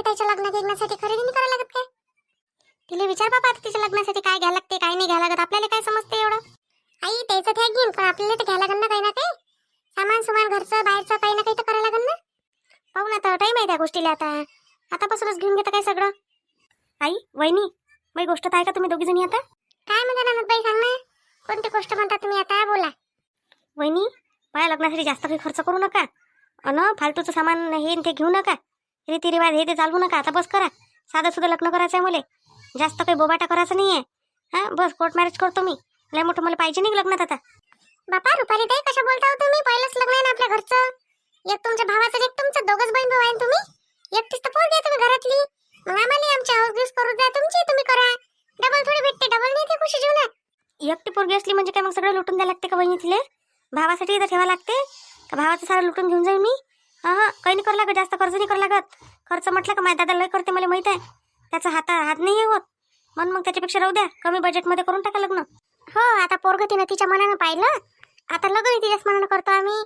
रुपाली ताईच्या लग्नासाठी खरेदी नाही करायला लागत काय? तिला विचार बाबा, आता तिच्या लग्नासाठी काय घ्यायला लागते काय नाही घ्यायला लागत, आपल्याला काय समजते एवढं? आई त्याचं त्या घेईन, पण आपल्याला तर घ्यायला लागेल ना काही ना काही सामान सुमान, घरचं बाहेरचं काही ना काही तर करायला लागेल ना. पाहू ना, तर टाईम आहे त्या गोष्टीला, आतापासूनच घेऊन घेतं काय सगळं. आई वहिनी, बाई गोष्ट तर आहे का तुम्ही दोघी जणी? आता काय म्हणता ना बाई, सांग ना कोणती गोष्ट म्हणता तुम्ही, आता बोला. वहिनी, माझ्या लग्नासाठी जास्त काही खर्च करू नका, अन फालतूचं सामान हे ते घेऊ नका, रीतिरिवाज हे ते चालवू नका. आता बस करा, साधं सुद्धा लग्न करायचं आहे मला, जास्त काही बोबाटा करायचं नाही आहे. हां बस, कोर्ट मॅरेज करतो मी, लय मोठं मला पाहिजे नाही लग्नात. आता बापा रुपाली ताई कशा बोलता हो तुम्ही? पहिलंच लग्न आहे ना आपल्या घरचं, एक तुमच्या भावाचं एक तुमचं, दोघच बहीण भाऊ आहे तुम्ही, एकटीच तर पोरगी आहे तुम्ही घरातली. मग आम्हाला आमची हाऊस करू द्या, तुमची तुम्ही करा, डबल थोडी भेटते, डबल नाही ते खुशी जीवनात. एकटी पोरगी असली म्हणजे काय मग सगळं लुटून द्यायला लागते का वहिनी तिले? भावासाठी इथं ठेवा लागते का? भावाचं सारं लुटून घेऊन जाईल मी? हां काही नाही करू लागत, जास्त खर्च नाही करू लागत. खर्च म्हटलं का माझ्या दादा लय करते, मला माहित आहे, त्याचा हात नाही होत, म्हणून मग त्याच्यापेक्षा राहू द्या, कमी बजेटमध्ये करून टाका लग्न. हो, आता पोरग तिनं तिच्या मनानं पाहिलं, आता लग्न तिच्याच मनानं करतो आम्ही,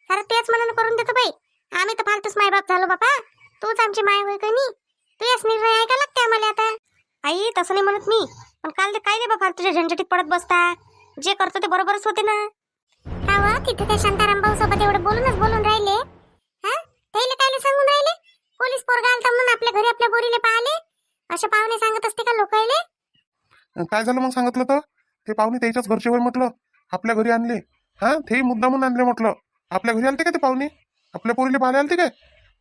सारं तेच मनानं करून देतो बाई. आम्ही तर फालतूच मायबाप झालो बापा, तूच आमची माय होय का नाही? तू याच निर्णय ऐका लागते आम्हाला आता. आई तसं नाही म्हणत मी, पण काल ते काय रे बाबा तुझ्या झंझटीत पडत बसता, जे करतो ते बरोबरच होते ना. का व तिथे त्या शांताराम भाऊ सोबत एवढं बोलून राहिले, हा त्याला कायले सांगून राहिले? पोलीस पोरगा आलता म्हणून आपल्या घरी आपल्या बोरीले पाहिले, अशा पाहुणे सांगत असते का लोकायले? काय झालं मग सांगितलं तर? ते पाहुणे त्याच्याच घरचे होय म्हटलं, आपल्या घरी आणले. हा ते मुद्दामून आणले म्हटलं, आपल्या घरी आलते का ते पाहुणे? आपल्या पोरीले पाहायला आलते काय?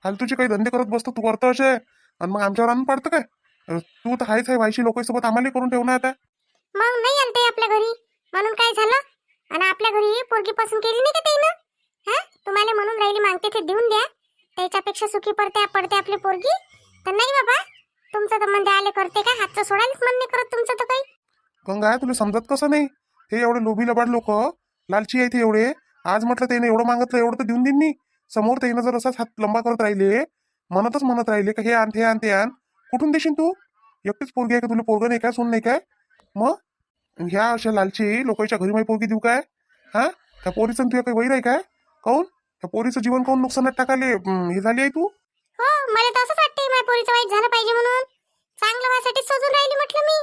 फालतूचे काही धंदे करत बसतो तू, करतो असे, आणि मग आमच्यावर आणून पडतं काय? तू तर आहेच आहे वायशी लोकांसोबत, आम्हाला करून ठेवणार आता. मग नाही आलते आपल्या घरी म्हणून काय झालं? आणि आपल्या घरी पोरगी पसंत केली नाही का त्यानं? हा तुम्हाला म्हणून राहिली मागते ते देऊन द्या, त्याच्यापेक्षा सुखी पडते आपली पोरगी. तर नाही बाबा, तुमचं तर म्हणजे आले करते का? हातचं सोडायलाच मन नाही करत तुमचं तर काही. गंगा तुला समजत कसं नाही? हे एवढे लोभी लबाड लोक, लालची आहे ते एवढे. आज म्हटलं त्याने एवढं मागितलं, एवढं तर देऊन देईन मी. समोर त्यानं जर असाच हात लंबा करत राहिले, म्हणत राहिले का हे आण ते आण ते आण, कुठून देशील तू? एकटीच पोरगी आहे का तुला? पोरगं नाही काय, सून नाही काय? मग ह्या अशा लालची लोकांच्या घरी माझी पोरगी देऊ काय? हा त्या पोरीचं तुझ्या काही वैर आहे काय? काऊन त्या पोरीचं जीवन काऊन नुकसानात टाकाले हे झाली आहे तू? हो, मला तर असंच वाटतंय, माझ्या पोरीचं वाईट झालं पाहिजे म्हणून. चांगलं व्हायसाठी सजून राहिली म्हटलं मी,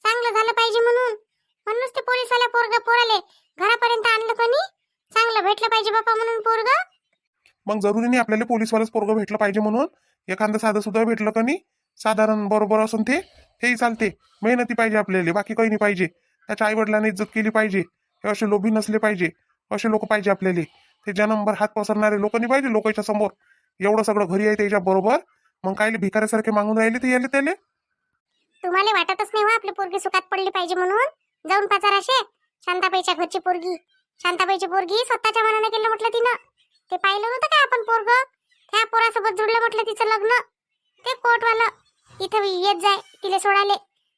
चांगलं झालं पाहिजे म्हणूनच ते पोलीसवाल्या पोराले घरापर्यंत आणलं कोणी, चांगलं भेटलं पाहिजे बापा म्हणून पोरग. मग जरुरी नाही आपल्याला पोलीसवालाच पोरगं भेटलं पाहिजे म्हणून, एखादं साधं सुद्धा भेटलं का नाही, साधारण बरोबर असून तेही चालते. मेहनती पाहिजे आपल्याला, बाकी काही नाही पाहिजे. त्याच्या आईवडिलांनी इज्जत केली पाहिजे, हे असे लोभी नसले पाहिजे, असे लोक पाहिजे आपल्याला. ते जन्मभर हात पसरणारे लोक नाही पाहिजे लोकांच्या समोर. एवढं सगळं घरी आहे त्याच्या बरोबर, मग कायले भिकाऱ्यासारखे मागून राहिले ते याले त्याले? तुम्हाला वाटतच नाही हो आपली पोरगी सुखात पडली पाहिजे म्हणून? जाऊन पाचाराशे शांताबाईच्या घरची पोरगी, शांताबाईची पोरगी स्वतःच्या मनाने केलं म्हटलं तिनं. ते पाहिलं नव्हतं का आपण पोरग? त्या पोरासोबत जुळलं म्हटलं तिचं लग्न. ते कोर्टवालं इथं येत जाय तिला सोडाले,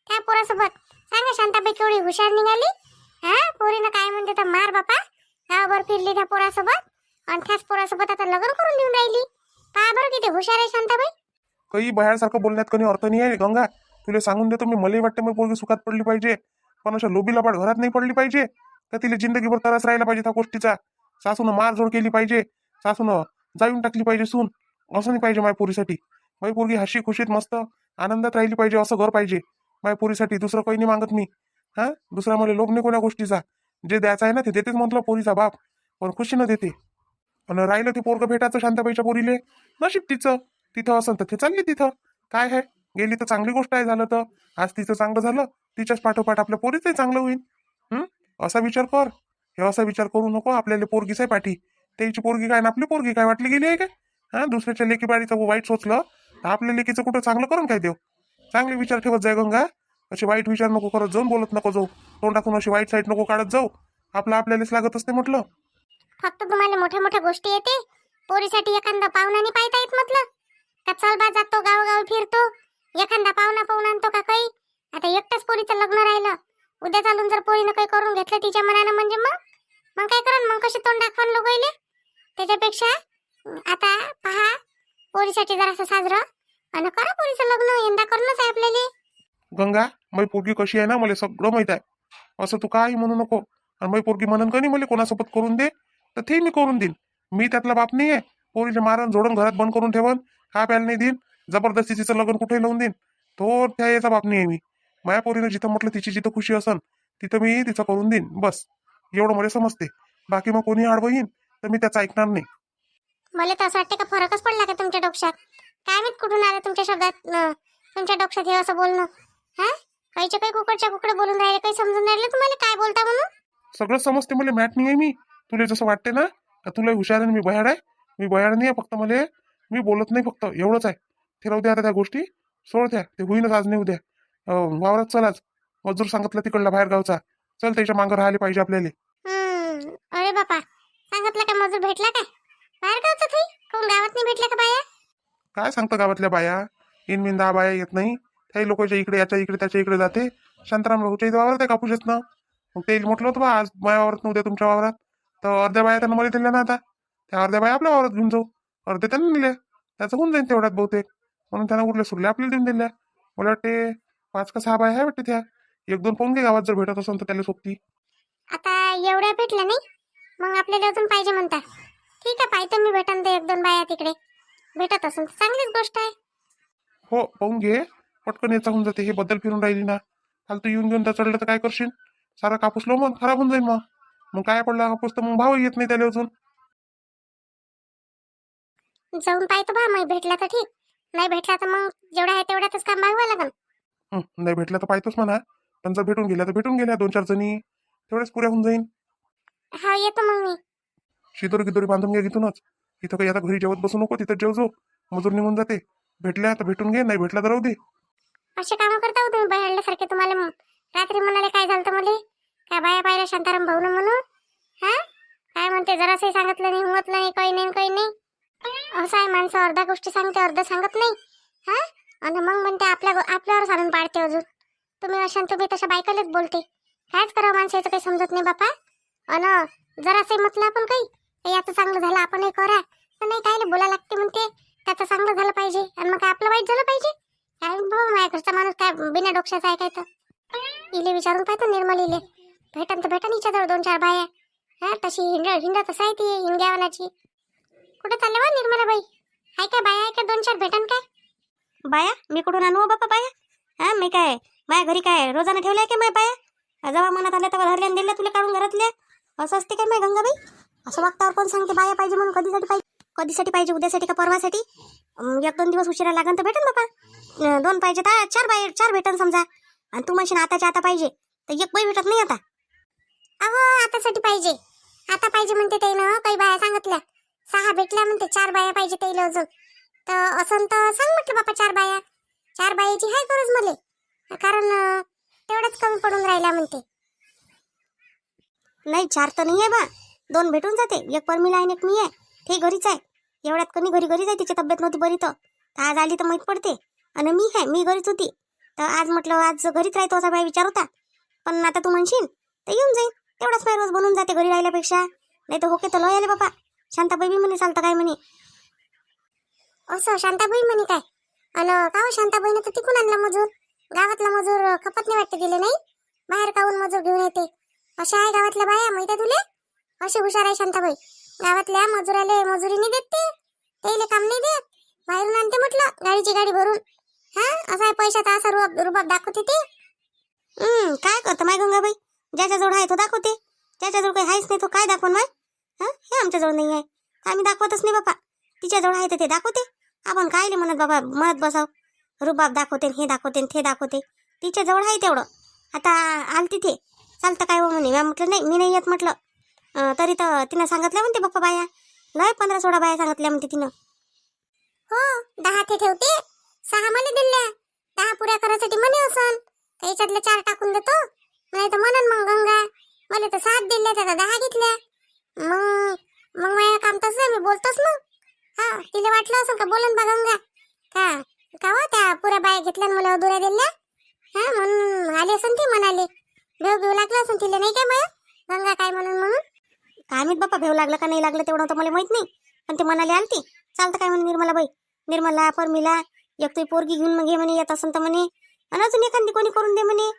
त्या पोरासोबत. सांगा शांताबाई केवढी हुशार निघाली. हा पोरीनं काय म्हणते तर मार बापा, गावभर फिरली त्या पोरासोबत, आणि त्याच पोरासोबत आता लग्न करून देऊन राहिली. पहा बरं किती हुशार आहे शांताबाई. काही बाहेरसारखं बोलण्यात काही अर्थ नाही आहे गंगा. तुला सांगून देतो मी, मलाही वाटतं मी पोरगी सुखात पडली पाहिजे, पण अशा लोभी लबाड घरात नाही पडली पाहिजे का तिला जिंदगीभर त्रास राहिला पाहिजे त्या गोष्टीचा. सासूनं मारझोड केली पाहिजे, सासूनं जाऊन टाकली पाहिजे सून, असं नाही पाहिजे माझ्या पोरीसाठी. माझी पोरगी हशी खुशीत मस्त आनंदात राहिली पाहिजे, असं घर पाहिजे माझ्या पोरीसाठी. दुसरं काही नाही मागत मी. हा दुसरा मला लोभ नाही कोणा गोष्टीचा. जे द्यायचं आहे ना ते देतेच म्हटलं पोरीचा बाप, पण खुशीनं देते. आणि राहिलं ते पोरगं भेटायचं शांताबाईच्या पोरीले, नशीब तिचं तिथं असं तर ते चालली तिथं. काय आहे, गेली तर चांगली गोष्ट आहे. झालं तर आज तिचं चांगलं झालं, तिच्याच पाठोपाठ आपल्या पोरीचंही चांगलं होईल. असा विचार कर. हे असा विचार करू नको, आपल्याला पोरगीच आहे पाठी. त्याची पोरगी काय ना आपली पोरगी काय वाटली गेली आहे काय? हा दुसऱ्याच्या लेकीबाळीचं वाईट सोचलं तर आपल्या लेकीचं कुठं चांगलं करून काय देऊ? चांगले विचार ठेवत जाय गंगा, असे वाईट विचार नको करत जाऊन, बोलत नको जाऊ, तोंडातून अशी वाईट साईट नको काढत जाऊ. आपल्यालाच लागत असते म्हटलं. फक्त तुम्हाला मोठ्या मोठ्या गोष्टी येते, पोरीसाठी एखादा पाहुणा नाही पाहता येत म्हटलं का? चल बा जातो गावगाव फिरतो, एखादा पाहुणा पाहून आणतो का काही? आता एकटाच पोरीचं लग्न राहिलं, उद्या चालून जर पोरीनं काही करून घेतलं तिच्या मनानं म्हणजे मग काय करण? मग कशी तोंड दाखवून लोक येईल? त्याच्यापेक्षा आता पहा, पोरीसाठी जरासं साजरं आणि करा पोरीचं लग्न, यंदा करणंच आहे आपल्याला. गंगा माझी पोरगी कशी आहे ना मला सगळं माहित आहे, असं तू काही म्हणू नको. आणि माझी पोरगी म्हणून का नाही मला कोणासोबत करून दे तर ते मी करून देईन. मी त्यातला बाप नाही आहे. पोरीचे मारण जोडून घरात बंद करून ठेवन, खा प्यायला नाही देईन. जबरदस्ती तिचं लग्न कुठे लावून देईन तो त्या याचा बाप नाही आहे मी. माझ्या पोरीनं जिथं म्हटलं तिची जिथं खुशी असन तिथं मी तिचं करून देईन बस. एवढं मला समजते. बाकी मग कोणी आडवं येईन तर मी त्याचं ऐकणार नाही. मला तर असं वाटतं का फरकच पडला का तुमच्या डोक्यात? काय माहित कुठून आलं तुमच्या शब्दात तुमच्या डोक्यात हे असं बोलणं. हा काहीच्या काही कुकडच्या कुकडे बोलून राहिले, काही समजून राहिले तुम्हाला काय बोलता म्हणून? सगळं समजते मला. मॅट नाही आहे मी. तुला जसं वाटते ना का तुला हुशार आहे मी बयाड आहे. मी बयाड नाही आहे. फक्त मला मी बोलत नाही फक्त एवढंच आहे. ते राहू द्या आता त्या गोष्टी सोड द्या. ते होईनच आज नाही उद्या. वावरात चल आज. मजूर सांगितलं तिकडला बाहेर गावचा. चल त्याच्या मागं राहिले पाहिजे आपल्याला. अरे बापा सांगितलं का मजूर भेटला काय बाहेर गावचा थई? कोण गावात नाही भेटला का बाया? काय सांगतं गावातल्या बाया? इन 10 बाया येत नाही. काही लोकांच्या इकडे याच्या इकडे त्याच्या इकडे जाते. शांताराम भाऊच्या इथे वावरात आहे कापूस येत ना. मग ते म्हटलं होतं बा आज माझ्या वावरात नव्हत्या तुमच्या वावरात. तर अर्ध्या बाया त्यांना मला दिल्या ना. आता त्या अर्ध्या बाया आपल्या वावरात घेऊन जाऊ. अर्ध्या त्यांना दिल्या. त्याचं होऊन जाईल तेवढ्यात बहुतेक. म्हणून त्यांना उरल्या सुरल्या आपल्याला देऊन दिल्या. मला वाटते 5 का 6 बाया आहे वाटते त्या. 1-2 पाहून घे गावात जर भेटत असेल तर त्याला सोबती. आता एवढ्या भेटल्या नाही मग आपल्याला अजून पाहिजे म्हणता. ठीक आहे पाहिजे मी भेटन ते 1-2 बाया तिकडे भेटत असेल तर चांगलीच गोष्ट आहे. हो पाहून घे. पटकन याचा होऊन जाते. हे बद्दल फिरून राहिली ना. फालतू येऊन घेऊन त्या चढलं तर काय करशील? सारा कापूस लो मग खराब होऊन जाईल. मग काय पडला कापूस तर मग भाव येत नाही त्याला अजून. जाऊन पाहतो बा मग भेटला तर ठीक, नाही भेटला तर मग जेवढा आहे तेवढ्यातच काम भागवा लागेल. नाही भेटला तर पाहतोच म्हणा. पण जर भेटून गेल्या तर भेटून गेल्या 2-4 जणी तेवढ्याच पुऱ्या होऊन जाईन. हा येतो मग मी. शिदोरी गिदोरी बांधून घे इथूनच. इथं काही आता घरी जेवत बसू नको. तिथं जेव जो. मजूर निघून जाते. भेटल्या तर भेटून घे, नाही भेटला तर राहू दे. असे काम करता हो तुम्ही बाहेरल्यासारखे. तुम्हाला रात्री म्हणाले काय झालं मले काय बाया पाहिलं शांताराम भाऊ म्हणून? हा काय म्हणते जरासही सांगितलं नाही, हुमतलं नाही, काही नाही काही नाही. असं आहे माणसं अर्धा गोष्टी सांगते अर्धा सांगत नाही. हा आणि मग म्हणते आपल्यावर सांगून पाडते अजून. तुम्ही अशा तुम्ही तशा बायकालेच बोलते. कायच करावं माणसाचं काही समजत नाही बापा. अन जरासही म्हटलं आपण काही याचं चांगलं झालं आपण हे करा तर नाही काय बोला लागते म्हणते. त्याचं चांगलं झालं पाहिजे आणि मग काय आपलं वाईट झालं पाहिजे. काय बाबा माझ्या घरचा माणूस काय बिना डोक्याचा आहे काय? तर इले विचारून पाहतो निर्मल इले भेटन तर भेटन हिच्याजवळ 2-4 बाया. हा तशी हिंडा तसं आहे ती हिंग्यावानाची. कुठे चालले वा निर्मलाबाई? आहे काय बाया आहे का 2-4 भेटन काय? बाया मी कुठून आणू बापा बाया? हा मी काय माझ्या घरी काय रोजानं ठेवल्या की माझ्या बाया? जेव्हा मनात आल्या तेव्हा धरल्या दिल्या तुला काढून घरातल्या. असं असते काय माझ्या गंगाबाई? असं वागतावर कोण सांगते बाया पाहिजे म्हणून? कधीसाठी पाहिजे उद्यासाठी का परवासाठी? 1-2 दिवस उशिरा लागन तर भेटन बापा. 2 पाहिजे तर 4 भेटन समजा. आणि तू म्हणशील आताच्या आता पाहिजे तर 1 बाई भेटत नाही आता. अहो आतासाठी पाहिजे. आता पाहिजे म्हणते ते ना. काही बाया सांगितल्या 6 भेटल्या म्हणते 4 बाया पाहिजे त्याला अजून. तर असं तर सांग म्हटलं बापा 4 बाया. 4 बायाची हाय गरज मले. कारण तेवढंच कमी पडून राहिला म्हणते. नाही 4 तर नाही आहे बा. 2 भेटून जाते. 1 परमिला आहे 1 मी आहे. ते घरीच आहे. एवढ्यात कोणी घरीच आहे. तिची तब्येत नव्हती बरी तर आज आली तर माहीत पडते. आणि मी घरीच होती तर आज म्हटलं आज घरीच राहतो असा बाई विचार होता. पण आता तू म्हणशील तर येऊन जाईन. तेवढाच बाई रोज बनून जाते घरी राहिल्यापेक्षा. नाही तर होके तर लय आले बापा. शांताबाई बी म्हणे चालतं काय म्हणे. असं शांताबाई म्हणे काय? अन का हो शांताबाईने तर तिकून आणला मजूर. गावातला मजूर खपत नाही वाटते दिले नाही. बाहेर काहून मजूर घेऊन येते. अशा आहे गावातल्या बाया माहिती तुले. अशी हुशार आहे शांताबाई. गावातल्या मजुराले मजुरीने देते. त्याला काम नाही देत. बाहेरून आणते म्हटलं गाडीची गाडी भरून. हा असा आहे पैशाचा असा रुबाब दाखवते ते. काय करतं माय गंगाबाई? ज्याच्याजवळ आहे तो दाखवते. ज्याच्याजवळ काही आहेच नाही तो काय दाखवून माय? हा हे आमच्याजवळ नाही आहे आम्ही दाखवतच नाही बापा. तिच्याजवळ आहे तर ते दाखवते. आपण काय म्हणत बाबा म्हणत बसाव. रुबाब दाखवते हे दाखवते ते दाखवते. तिच्याजवळ आहे तेवढं. आता आल तिथे चालतं काय हो म्हणे. मी म्हटलं नाही मी नाही येत म्हटलं. तरी तर तिनं सांगितलं म्हणते बाप्पा बाया. लय 15-16 बाया सांगितल्या म्हणते तिनं. हो 10 ते ठेवते. 6 मला दिल्या. 10 पुऱ्या करायसाठी म्हणे असन. त्याच्यातले 4 टाकून देतो. नाही तर म्हणन मग गंगा मला तर 7 दिल्या त्याचा 10 घेतल्या. मग माझं काम तसं मी बोलतोच मग. हा तिला वाटलं असं का बोलन बा गंगा का हो त्या पुऱ्या बाया घेतल्या मला अधुऱ्या दिल्या. हा म्हणून आले असन ते म्हणाले. घेऊ लागलं असन तिला नाही काय मग गंगा काय म्हणून. काय माहित बापा भेव लागलं का नाही लागलं तेवढं तर मला माहित नाही. पण ते म्हणाले आलती चालतं काय म्हणे निर्मलाबाई. निर्मला परमिला एक तुझी पोरगी घेऊन मग घे म्हणे येत असन तर म्हणे. आणि अजून एखादी कोणी करून दे म्हणे.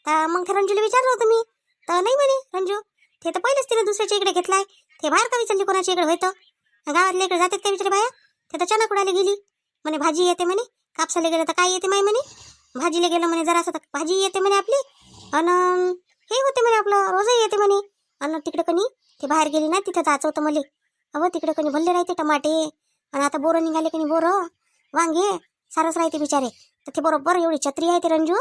तर मग ते रंजूला विचारलं होतं मी तर नाही म्हणे रंजू. ते तर पहिलेच तिने दुसऱ्याच्या इकडे घेतलाय. ते बाहेर का विचारली कोणाच्या इकडे होतं? गावातल्या इकडे जातात काय विचार बाया. ते तर चना कुडाले गेली म्हणे भाजी येते म्हणे. कापसाला गेलं तर काय येते माय म्हणे, भाजीला गेलं म्हणे जरासं तर भाजी येते म्हणे आपली, अन हे होते म्हणे आपलं रोजही येते म्हणे. अन तिकडे कणी ते बाहेर गेली ना तिथं जायचं होतं मले. अहो तिकडे कणी भरले राहते टमाटे, आणि आता बोरं निघाले कणी बोरं वांगे सारच राहते बिचारे. तर ते बरोबर एवढी छत्री आहे ते रंजू,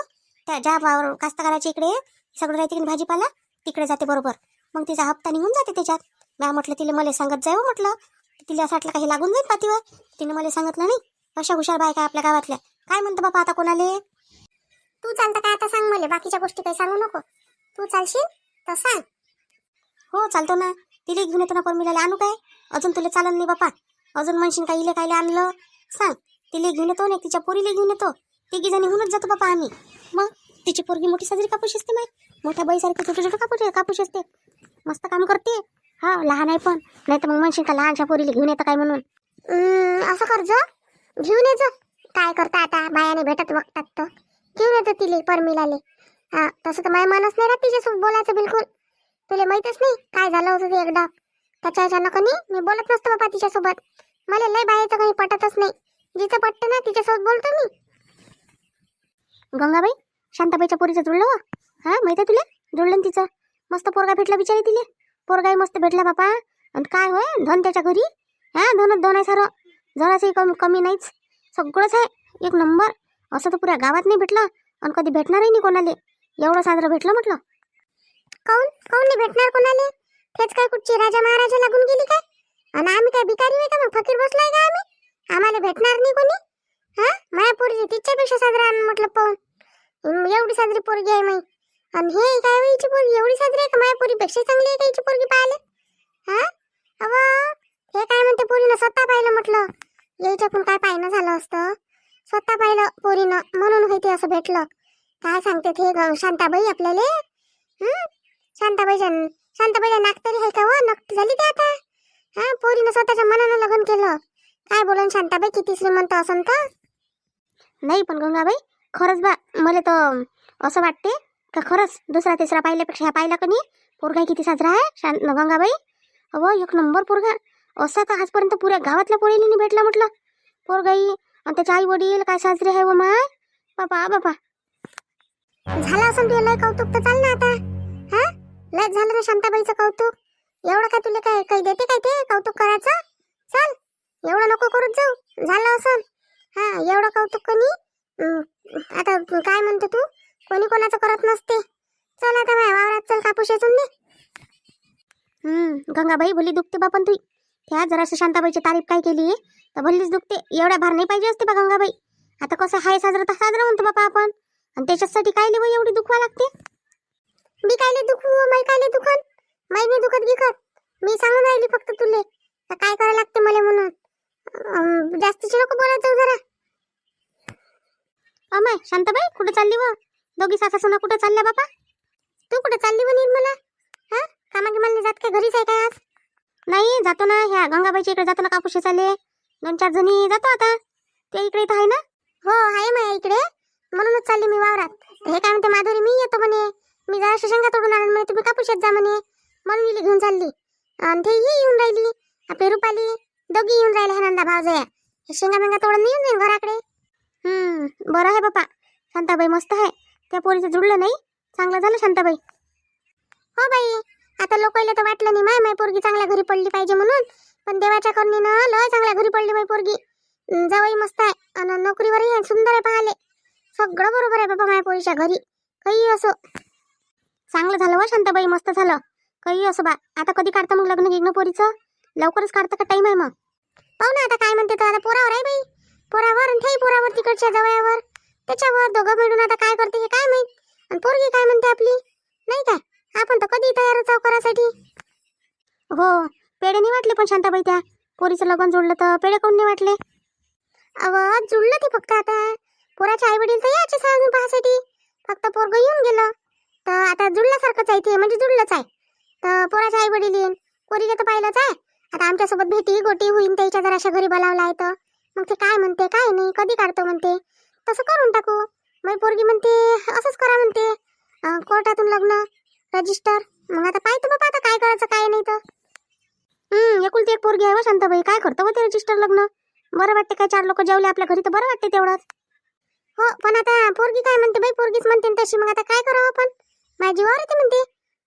त्या ज्या कास्तकाराच्या इकडे सगळं राहते कणी भाजीपाला तिकडे जाते बरोबर. मग तिचा हप्ता निघून जाते त्याच्यात. म्या म्हटलं तिला मला सांगत जाय हो म्हटलं, तिला असं वाटलं काही लागून जाईल पातीवर. तिने मला सांगितलं नाही. अशा हुशार बायका आपल्या गावातल्या. काय म्हणतो बापा आता कोणाले? तू चालतं काय आता सांग मला, बाकीच्या गोष्टी काही सांगू नको. तू चालशील तर सांग. हो चालतो ना, तिला घेऊन येतो ना परमिलाला. आणू काय अजून तुला चालन नाही बापा? अजून म्हणशील का इले कायले आणलं सांग. तिला घेऊन येतो ना, तिच्या पोरीला घेऊन येतो. तिघी जणी होऊनच जातो बापा आम्ही. मग तिची पोरगी मोठी साजरी कापूस असते, माय मोठ्या बाईसारखी छोटे छोटे कापूस असते. मस्त काम करते. हा लहान आहे पण, नाही तर मग म्हणशील का लहानच्या पोरीला घेऊन येतं काय म्हणून. असं करजो, घेऊन येजो. काय करता आता, बायाने भेटत बघतात तर घेऊन येतो तिले परमिलाले. हा तसं तर माझ्या मनच नाही राहत तिच्यासोबत बोलायचं बिलकुल. तुला माहीतच नाही काय झालं होतं ते एकदा. त्याच्या अचानक मी बोलत नसतो बाबा तिच्यासोबत. मला लय बायाचं काही पटतच नाही. जिचं पटतं ना तिच्यासोबत बोलतो मी. गंगाबाई शांताबाईच्या पोरीचं जुळलं हो. हा माहिती आहे तुला, जुळलं तिचं. मस्त पोरगा भेटला बिचारी तिले. पोरगाही मस्त भेटला बापा. आणि काय होय धन त्याच्या घरी. हा धनच धन आहे सारं, जरासही कमी नाहीच, सगळंच आहे एक नंबर. असं तर पुऱ्या गावात नाही भेटलं आणि कधी भेटणारही नाही कोणाले. एवढं साजरं भेटलं म्हटलं. काऊन नाही भेटणार कोणाले? तेच काय कुठची राजा महाराजा लागून गेली काय? आणि आम्ही काय भिकारी नाही का, मग फकीर बसलाय का आम्ही? आम्हाला भेटणार नाही कोणी? हा माया पोरगी तिच्यापेक्षा साजरा म्हटलं पाहून. एवढी साजरी पोरगी आहे माई. आणि हे काय हिची पोरगी एवढी साजरी आहे का? माया पोरीपेक्षा चांगली आहे का हिची पोरगी पाहायला? हा अव हे काय म्हणते, पोरीनं स्वतः पाहिलं म्हटलं. यायच्याकडून काय पाहिलं झालं असतं, स्वतः पाहिलं पोरीनं म्हणून होते असं भेटलं. काय सांगते ते शांताबाई आपल्याला. शांताबाईला नाक तरी आहे का व? नक्की झाली ते आता. हा पोरीनं स्वतःच्या मनानं लग्न केलं. काय बोलन शांताबाई, किती श्रीमंत असन तर. नाही पण गंगाबाई खरंच बा, मला तर असं वाटते का खरंच दुसरा तिसरा पाहिल्यापेक्षा ह्या पाहिला का नाही पोरगा किती साजरा आहे गंगाबाई. अहो एक नंबर पोरगा. असा तर आजपर्यंत पुऱ्या गावातल्या पोरीला नाही भेटला म्हटलं पोरगाई. आणि त्याचे आई वडील काय साजरे आहे व माय बापा बापा. झालं असं तुला लय कौतुक तर चाल ना आता. हा लय झालं ना शांताबाईचं कौतुक. एवढं काय तुला काय काही देते काय ते कौतुक करायचं? चल एवढं नको करूच जाऊ. झालं असं हा एवढं कौतुक कोणी आता काय म्हणतो तू, कोणी कोणाचं करत नसते. चल आता माझ्या वावरात चल, कापूस येचून दे. गंगाबाई भली दुखते बापन तुई. त्या जरासं शांताबाईची तारीफ काय केली तर भल्लीच दुखते. एवढ्या भार नाही पाहिजे असते बा गंगाबाई. आता कसं हाय साजरं तर साजरं म्हणतो बापा आपण, आणि त्याच्यासाठी काय लिव एवढी दुखवा लागते. मी कायले दुखू, मै कायले दुखन, मै नाही दुखत गिखत. मी सांगून राहिली फक्त तुले काय करायला लागते मला म्हणून. जास्तीची नको बोलत जाऊ जरा. अमाय शांताबाई कुठं चालली व? दोघी सासा सुना कुठं चालल्या बापा? तू कुठे चालली म्हणून मला? हा कामागी मला जात काय, घरीच आहे काय आज? नाही जातो ना, ह्या गंगाबाईच्या इकडे जातो ना, कापूस चालले 2-4 जणी जातो आता. त्या इकडे इथं आहे ना. हो आहे माझ्या इकडे, म्हणूनच चालली मी वावरात. हे काय म्हणते माधुरी, मी येतो म्हणे, मी जरा शेंगा तोडून आणून म्हणे, तुम्ही कापूस येत जा म्हणे, म्हणून मी घेऊन चालली. आणि ते ही येऊन राहिली आपली रुपाली, दोघी येऊन राहिले नंदा भावजया. हे शेंगा मेंगा तोडून येऊन जाईन घराकडे. बरं आहे बापा. शांताबाई मस्त आहे. त्या पोरीचं जुळलं नाही, चांगलं झालं शांताबाई. हो बाई, आता लोकांना तर वाटलं नाही माय पोरगी चांगल्या घरी पडली पाहिजे म्हणून, पण देवाच्या करुणेनं लय चांगल्या घरी पडली माय पोरगी. जावई मस्त आहे आणि नोकरीवरही आहे, सुंदर आहे पाहाले. सगळं बरोबर आहे बाबा माझ्या पोरीच्या घरी. काही असो चांगलं झालं व शांताबाई, मस्त झालं. काही असो बा. आता कधी काढता मग लग्न गिग्न पोरीचं? लवकरच काढता का टाईम आहे मग? पाहू ना आता काय म्हणते. तर आता पोरावर आहे बाई, पोरावर आणि ठेई पोरावर, तिकडच्या जवळवर त्याच्यावर दोघं मिळून आता काय करते हे काय माहित. आणि पोरगी काय म्हणते आपली, नाही काय? आपण तर कधी तयारच आहोत करायसाठी. हो पेढे नाही वाटले पण शांताबाई, त्या पोरीचं लग्न जोडलं तर पेढे कोण नाही वाटले? अव जुळलं ते फक्त आता. पोराचे आई वडील तर याचे सांगून पाहासाठी, फक्त पोरग येऊन गेलं तर आता जुळल्यासारखंच आहे ते, म्हणजे जुळलंच आहे. तर पोराचे आई वडील येईन, पोरीला तर पाहिलंच आहे. आता आमच्यासोबत भेटी गोटी होईन, त्याच्या जराशा घरी बोलावला आहे तर मग ते काय म्हणते काय नाही, कधी काढतो म्हणते तसं करून टाकू. मग पोरगी म्हणते असंच करा म्हणते, कोर्टातून लग्न रजिस्टर. मग आता पाहतो बाबा आता काय करायचं काय नाही तर. एकुलती एक पोरगी आहे व शांताबाई, काय करतो व ते रजिस्टर लग्न? बरं वाटते काय, 4 लोक जेवले आपल्या घरी तर बरं वाटते तेवढंच. हो पण आता पोरगी काय म्हणते बाई, पोरगीच म्हणते ना तशी, मग आता काय करावं आपण? माझ्या जीवावर येते म्हणते,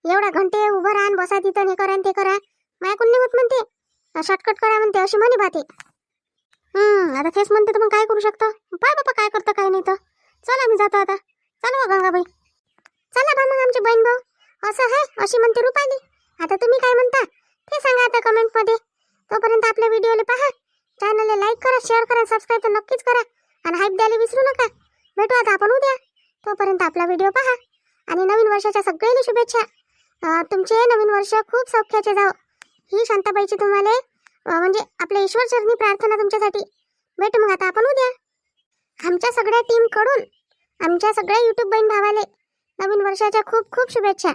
एवढा घंटे उभं राहा आणि बसा तिथं, हे करा आणि ते करा, माझ्याकडून नाही होत म्हणते, शॉर्टकट करा म्हणते, अशी म्हणे बाते. आता तेच म्हणते तर मग काय करू शकतो? पाय बापा काय करतं काय नाही तर. चला आम्ही जातो आता. चला गंगाबाई. चला बा मग आमचे बहीण भाऊ. असं आहे, अशी म्हणते रुपाली. आता तुम्ही काय म्हणता ते सांगा आता कमेंट मध्ये. तोपर्यंत आपल्या व्हिडिओला पहा, चॅनलला लाईक करा, शेअर करा, सबस्क्राईब तर नक्कीच करा आणि हाईप द्यायला विसरू नका. भेटू आता आपण उद्या. तोपर्यंत आपला व्हिडिओ पहा आणि नवीन वर्षाच्या सगळ्यांना शुभेच्छा. तुमचे नवीन वर्ष खूप सौख्याचे जाओ, ही शांताबाईची तुम्हाला म्हणजे आपल्या ईश्वर चरणी प्रार्थना तुमच्यासाठी. भेटू मग आता आपण उद्या. आमच्या सगळ्या टीम कडून आमच्या सगळ्या युट्यूब बहीण भावाले नवीन वर्षाच्या खूप खूप शुभेच्छा.